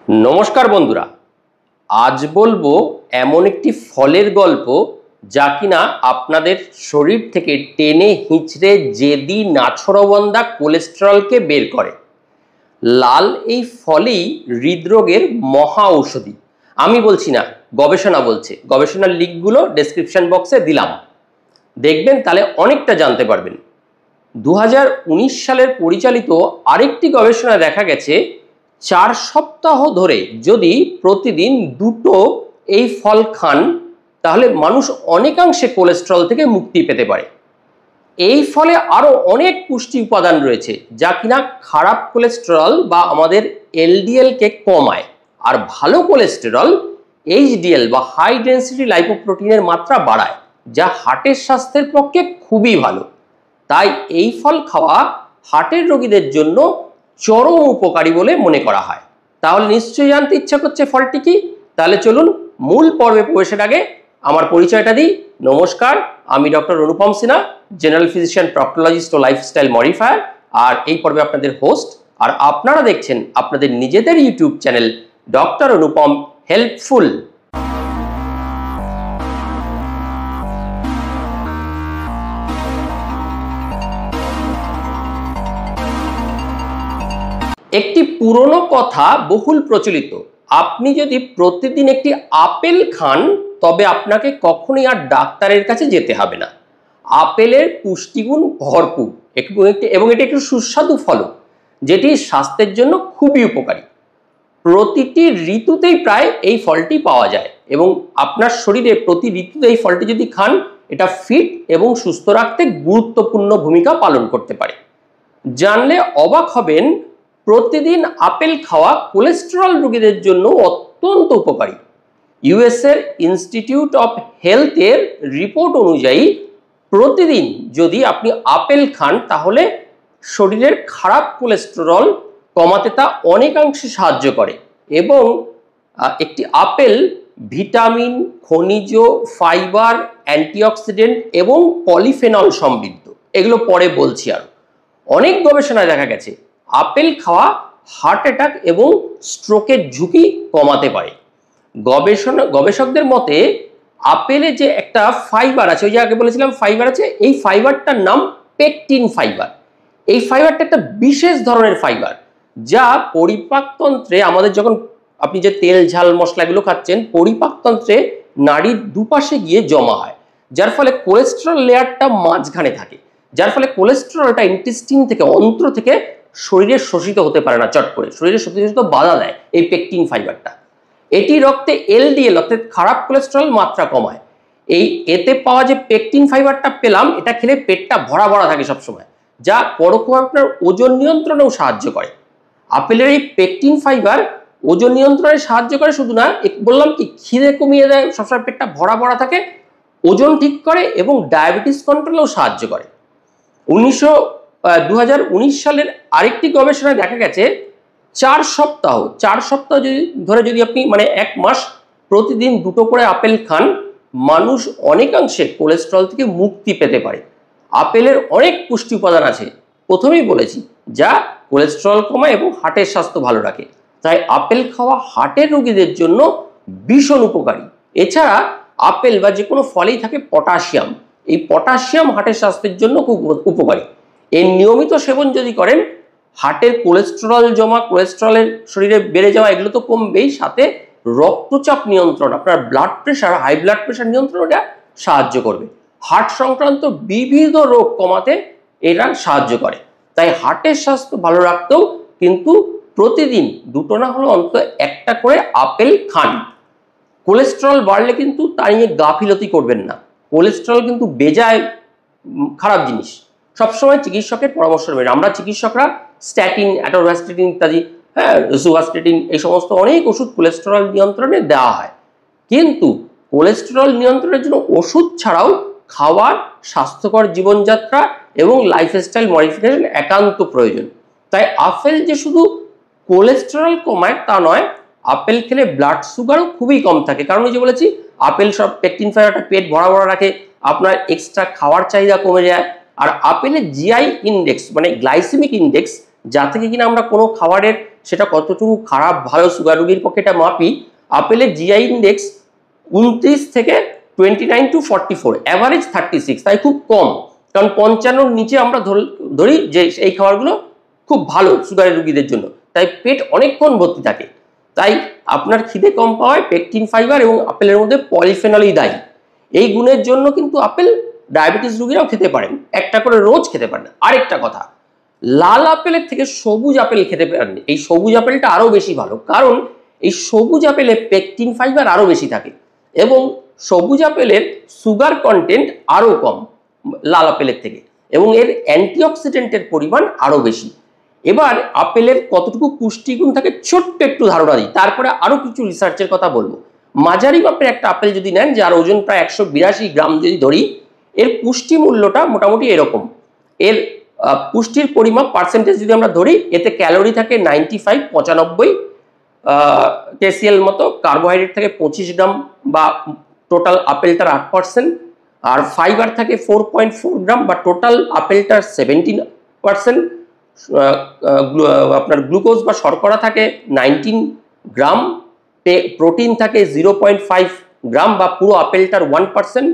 নমস্কার বন্ধুরা, আজ বলবো এমন একটি ফলের গল্প যা কিনা আপনাদের শরীর থেকে টেনে হিঁচড়ে জেদি নাছোড়বান্দা কোলেস্টেরলকে বের করে। লাল এই ফলই হৃদরোগের মহা ঔষধি। আমি বলছি না, গবেষণা বলছে। গবেষণার লিঙ্কগুলো ডেসক্রিপশন বক্সে দিলাম, দেখবেন, তাহলে অনেকটা জানতে পারবেন। 2019 সালের পরিচালিত আরেকটি গবেষণায় দেখা গেছে 4 সপ্তাহ ধরে যদি প্রতিদিন দুটো এই ফল খান তাহলে মানুষ অনেকাংশে কোলেস্টেরল থেকে মুক্তি পেতে পারে। এই ফলে আরো অনেক পুষ্টি উপাদান রয়েছে যা কিনা খারাপ কোলেস্টেরল বা আমাদের এলডিএল কে কমায়, আর ভালো কোলেস্টেরল এইচডিএল বা হাই ডেন্সিটি লাইপোপ্রোটিনের মাত্রা বাড়ায়, যা হার্টের স্বাস্থ্যের পক্ষে খুবই ভালো। তাই এই ফল খাওয়া হার্টের রোগীদের জন্য চরম উপকারী বলে মনে করা হয়। তাহলে নিশ্চয়ই জানতে ইচ্ছা করছে ফলটি কি? তাহলে চলুন মূল পর্বে প্রবেশের আগে আমার পরিচয়টা দিই। নমস্কার, আমি ডক্টর অনুপম সিনহা, জেনারেল ফিজিশিয়ান, প্রক্টোলজিস্ট ও লাইফস্টাইল মডিফায়ার, আর এই পর্বে আপনাদের হোস্ট। আর আপনারা দেখছেন আপনাদের নিজেদের ইউটিউব চ্যানেল ডক্টর অনুপম হেল্পফুল। একটি পুরনো কথা বহুল প্রচলিত, আপনি যদি প্রতিদিন একটি আপেল খান তবে আপনাকে কখনোই আর ডাক্তারের কাছে যেতে হবে না। আপেলের পুষ্টিগুণ ভরপুর এবং এটি একটি সুস্বাদু ফল যেটি স্বাস্থ্যের জন্য খুবই উপকারী। প্রতিটি ঋতুতেই প্রায় এই ফলটি পাওয়া যায় এবং আপনার শরীরে প্রতি ঋতুতে এই ফলটি যদি খান এটা ফিট এবং সুস্থ রাখতে গুরুত্বপূর্ণ ভূমিকা পালন করতে পারে। জানলে অবাক হবেন, প্রতিদিন আপেল খাওয়া কোলেস্টেরল রোগীদের জন্য অত্যন্ত উপকারী। ইউএস এর ইনস্টিটিউট অফ হেলথের রিপোর্ট অনুযায়ী প্রতিদিন যদি আপনি আপেল খান তাহলে শরীরের খারাপ কোলেস্টেরল কমাতে তা অনেকাংশে সাহায্য করে। এবং একটি আপেল ভিটামিন, খনিজ, ফাইবার, অ্যান্টিঅক্সিডেন্ট এবং পলিফেনল সমৃদ্ধ। এগুলো পরে বলছি। আর অনেক গবেষণায় দেখা গেছে আপেল খাওয়া হার্ট অ্যাটাক এবং স্ট্রোকের ঝুঁকি কমাতে পারে। গবেষকদের মতে আপেলে যে একটা ফাইবার আছে, ওই যে আগে বলেছিলাম ফাইবার আছে, এই ফাইবারটার নাম পেকটিন ফাইবার। এই ফাইবারটা একটা বিশেষ ধরনের ফাইবার যা পরিপাকতন্ত্রে, আমাদের যখন আপনি যে তেল ঝাল মশলাগুলো খাচ্ছেন, পরিপাকতন্ত্রে নাড়ির দুপাশে গিয়ে জমা হয়, যার ফলে কোলেস্টেরল লেয়ারটা মাঝখানে থাকে, যার ফলে কোলেস্টেরলটা ইন্টেস্টিন থেকে, অন্ত্র থেকে শরীরে শোষিত হতে পারে না। চট করে শরীরে শোষিত বাধা দেয় এই পেকটিন ফাইবারটা। এটি রক্তে এলডিএল অর্থাৎ খারাপ কোলেস্টেরল মাত্রা কমায়। এতে পাওয়া যে পেকটিন ফাইবারটা পেলাম, এটা খেলে পেটটা ভরা ভরা থাকে সবসময়, যা পরোক্ষভাবে আপনার ওজন নিয়ন্ত্রণেও সাহায্য করে। আপেলের এই পেকটিন ফাইবার ওজন নিয়ন্ত্রণে সাহায্য করে শুধু না, বললাম কি, খিদে কমিয়ে দেয়, সবসময় পেটটা ভরা ভরা থাকে, ওজন ঠিক করে এবং ডায়াবেটিস কন্ট্রোলেও সাহায্য করে। 2019 সালের আরেকটি গবেষণায় দেখা গেছে 4 সপ্তাহ যদি আপনি মানে 1 মাস প্রতিদিন দুটো করে আপেল খান, মানুষ অনেকাংশে কোলেস্টেরল থেকে মুক্তি পেতে পারে। আপেলের অনেক পুষ্টি উপাদান আছে, প্রথমেই বলেছি, যা কোলেস্টেরল কমায় এবং হার্টের স্বাস্থ্য ভালো রাখে। তাই আপেল খাওয়া হার্টের রোগীদের জন্য ভীষণ উপকারী। এছাড়া আপেল বা যে কোনো ফলেই থাকে পটাশিয়াম। এই পটাশিয়াম হার্টের স্বাস্থ্যের জন্য খুব উপকারী। এর নিয়মিত সেবন যদি করেন, হার্টের কোলেস্টেরল জমা, কোলেস্টেরলের শরীরে বেড়ে যাওয়া, এগুলো তো কমবেই, সাথে রক্তচাপ নিয়ন্ত্রণ, আপনার blood pressure, high blood pressure নিয়ন্ত্রণে সাহায্য করবে। হার্ট সংক্রান্ত বিবিধ রোগ কমাতে এরা সাহায্য করে। তাই হার্টের স্বাস্থ্য ভালো রাখতেও কিন্তু প্রতিদিন দুটো না হলে অন্তত একটা করে আপেল খান। কোলেস্টেরল বাড়লে কিন্তু তা নিয়ে গাফিলতি করবেন না। কোলেস্টেরল কিন্তু বেজায় খারাপ জিনিস। সবসময় চিকিৎসকের পরামর্শ নেবেন। আমরা চিকিৎসকরা স্ট্যাটিন, অ্যাটোভাস্টেটিন ইত্যাদি, সুভাস্টেটিন, এই সমস্ত অনেক ওষুধ কোলেস্টেরল নিয়ন্ত্রণে দেওয়া হয়। কিন্তু কোলেস্টেরল নিয়ন্ত্রণের জন্য ওষুধ ছাড়াও খাবার, স্বাস্থ্যকর জীবনযাত্রা এবং লাইফস্টাইল মডিফিকেশন একান্ত প্রয়োজন। তাই আপেল যে শুধু কোলেস্টেরল কমায় তা নয়, আপেল খেলে ব্লাড সুগারও খুবই কম থাকে। কারণ ওই যে বলেছি, আপেল সব পেকটিন ফাইবারটা পেট ভরা ভরা রাখে, আপনার এক্সট্রা খাওয়ার চাহিদা কমে যায়। আর আপেলের জিআই ইন্ডেক্স মানে গ্লাইসেমিক ইন্ডেক্স, যা থেকে কিনা আমরা কোনো খাবারের সেটা কতটুকু খারাপ ভালো সুগার রোগীর পক্ষে এটা মাপি। আপেলের জিআই ইন্ডেক্স 29 থেকে 29 to 44, অ্যাভারেজ 36, তাই খুব কম। কারণ 55-র নিচে আমরা ধরি যে এই খাবারগুলো খুব ভালো সুগারের রোগীদের জন্য, তাই পেট অনেকক্ষণ ভর্তি থাকে। তাই আপনার খিদে কম পাওয়ায় পেকটিন ফাইবার এবং আপেলের মধ্যে পলিফেনলই দায়ী। এই গুণের জন্য কিন্তু আপেল ডায়াবেটিস রোগীরাও খেতে পারেন, একটা করে রোজ খেতে পারেন। আরেকটা কথা, লাল আপেলের থেকে সবুজ আপেল খেতে পারেন। এই সবুজ আপেলটা আরো বেশি ভালো, কারণ এই সবুজ আপেলে পেকটিন ফাইবার আরো বেশি থাকে এবং সবুজ আপেলের সুগার কন্টেন্ট আরো কম লাল আপেলের থেকে, এবং এর অ্যান্টিঅক্সিডেন্টের পরিমাণ আরো বেশি। এবার আপেলের কতটুকু পুষ্টিগুণ থাকে ছোট্ট একটু ধারণা দিই, তারপরে আরো কিছু রিসার্চের কথা বলবো। মাঝারি মাপের একটা আপেল যদি নেন, যার ওজন প্রায় 182 গ্রাম যদি ধরি, এর পুষ্টি মূল্যটা মোটামুটি এরকম। এর পুষ্টির পরিমাপ পার্সেন্টেজ যদি আমরা ধরি, এতে ক্যালোরি থাকে 95 কেসিএল মতো, কার্বোহাইড্রেট থাকে 25 গ্রাম বা টোটাল আপেলটার 8%, আর ফাইবার থাকে 4.4 গ্রাম বা টোটাল আপেলটার 17%, আপনার গ্লুকোজ বা শর্করা থাকে 19 গ্রাম, প্রোটিন থাকে 0.5 গ্রাম বা পুরো আপেলটার 1%,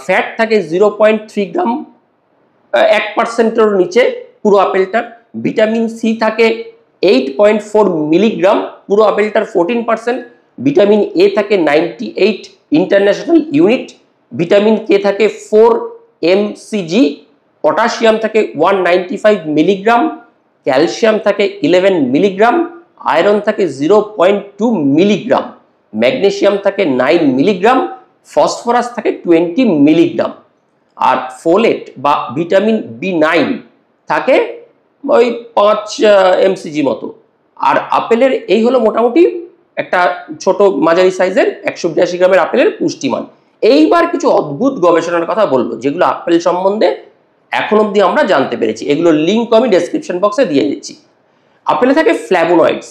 ফ্যাট থাকে 0.3 গ্রাম, 1%-এর নিচে পুরো আপেলটার, ভিটামিন সি থাকে 8.4 মিলিগ্রাম, পুরো আপেলটার 14%, ভিটামিন এ থাকে 98 ইন্টারন্যাশনাল ইউনিট, ভিটামিন কে থাকে 4 mcg, পটাশিয়াম থাকে 195 মিলিগ্রাম, ক্যালসিয়াম থাকে 11 মিলিগ্রাম, আয়রন থাকে 0.2 মিলিগ্রাম, ম্যাগনেসিয়াম থাকে 9 মিলিগ্রাম, ফসফরাস থাকে 20 মিলিগ্রাম, আর ফোলেট বা ভিটামিন বি9 থাকে ওই 5 mcg মতো। আর আপেলের এই হলো মোটামুটি একটা ছোট মাঝারি সাইজের 182 গ্রামের আপেলের পুষ্টিমান। এইবার কিছু অদ্ভুত গবেষণার কথা বলবো, যেগুলো আপেল সম্বন্ধে এখন অবধি আমরা জানতে পেরেছি। এগুলোর লিঙ্ক আমি ডেসক্রিপশন বক্সে দিয়ে দিচ্ছি। আপেলে থাকে ফ্ল্যাভোনয়েডস।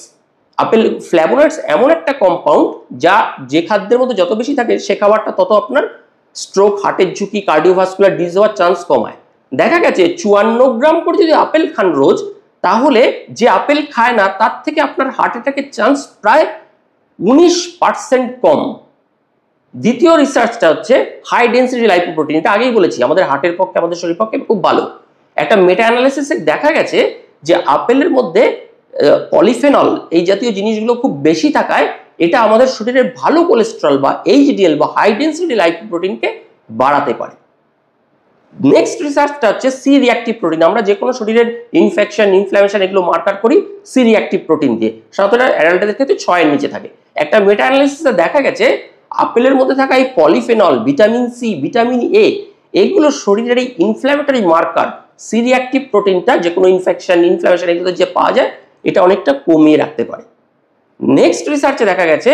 ফ্ল্যাভোনয়েডস এমন একটা কম্পাউন্ড যা যে খাদ্যের মধ্যে যত বেশি থাকে, সে খাবারটা তত আপনার স্ট্রোক, হার্টের ঝুঁকি, কার্ডিওভাস্কুলার ডিজিজ হওয়ার চান্স কমায়। দেখা গেছে 54 গ্রাম করে যদি আপেল খান রোজ, তাহলে যে আপেল খায় না তার থেকে আপনার হার্ট অ্যাটাকের চান্স প্রায় 19% কম। দ্বিতীয় রিসার্চটা হচ্ছে হাই ডেন্সিটি লাইপোপ্রোটিন। এটা আগেই বলেছি, আমাদের হার্টের পক্ষে, আমাদের শরীর পক্ষে খুব ভালো। একটা মেটা অ্যানালিসিসে দেখা গেছে যে আপেলের মধ্যে পলিফেনল এই জাতীয় জিনিসগুলো খুব বেশি থাকায় এটা আমাদের শরীরের ভালো কোলেস্টেরল বা এইচডিএল বা হাই ডেন্সিটি লাইপোপ্রোটিনকে বাড়াতে পারে। নেক্সট রিসার্চটা হচ্ছে সি রিঅ্যাক্টিভ প্রোটিন। আমরা যে কোনো শরীরের ইনফেকশন, ইনফ্ল্যামেশন এগুলো মার্কার করি সি রিঅ্যাক্টিভ প্রোটিন দিয়ে। সাধারণত অ্যাডাল্টদের ক্ষেত্রে 6-এর নিচে থাকে। একটা মেটা অ্যানালিসিসে দেখা গেছে আপেলের মধ্যে থাকা এই polyphenol, vitamin C, vitamin A, এগুলো শরীরের এই ইনফ্ল্যামেটরি মার্কার সি রিঅ্যাক্টিভ প্রোটিনটা, যে কোনো ইনফেকশন, ইনফ্ল্যামেশন এগুলো যে পাওয়া যায়, এটা অনেকটা কমিয়ে রাখতে পারে। নেক্সট রিসার্চে দেখা গেছে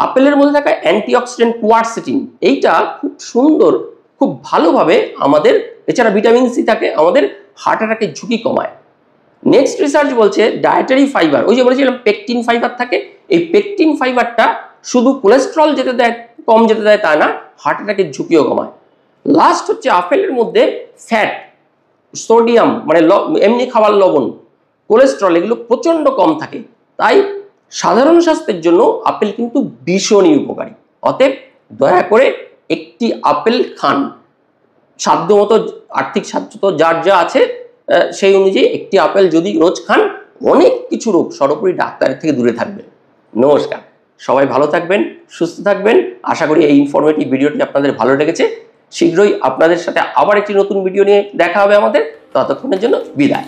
আপেলের মধ্যে থাকা অ্যান্টিঅক্সিডেন্ট কোয়ারসিটিন, এইটা খুব সুন্দর, খুব ভালোভাবে আমাদের, এছাড়া ভিটামিন সি থাকে, আমাদের হার্ট অ্যাটাকের ঝুঁকি কমায়। নেক্সট রিসার্চ বলছে ডায়েটারি ফাইবার, ওই যে বলেছিলাম পেকটিন ফাইবার থাকে, এই পেকটিন ফাইবারটা শুধু কোলেস্ট্রল যেতে দেয়, কম যেতে দেয় তা না, হার্ট অ্যাটাকের ঝুঁকিও কমায়। লাস্ট হচ্ছে আপেলের মধ্যে ফ্যাট, সোডিয়াম মানে এমনি খাবার লবণ, কোলেস্ট্রল এগুলো প্রচন্ড কম থাকে। তাই সাধারণ স্বাস্থ্যের জন্য আপেল কিন্তু ভীষণই উপকারী। অতএব দয়া করে একটি আপেল খান, সাধ্যমতো, আর্থিক সাধ্যত যার যা আছে সেই অনুযায়ী একটি আপেল যদি রোজ খান, অনেক কিছু রোগ সর্বোপরি ডাক্তারের থেকে দূরে থাকবেন। নমস্কার, সবাই ভালো থাকবেন, সুস্থ থাকবেন। আশা করি এই ইনফরমেটিভ ভিডিওটি আপনাদের ভালো লেগেছে। শীঘ্রই আপনাদের সাথে আবার একটি নতুন ভিডিও নিয়ে দেখা হবে আমাদের। ততক্ষণের জন্য বিদায়।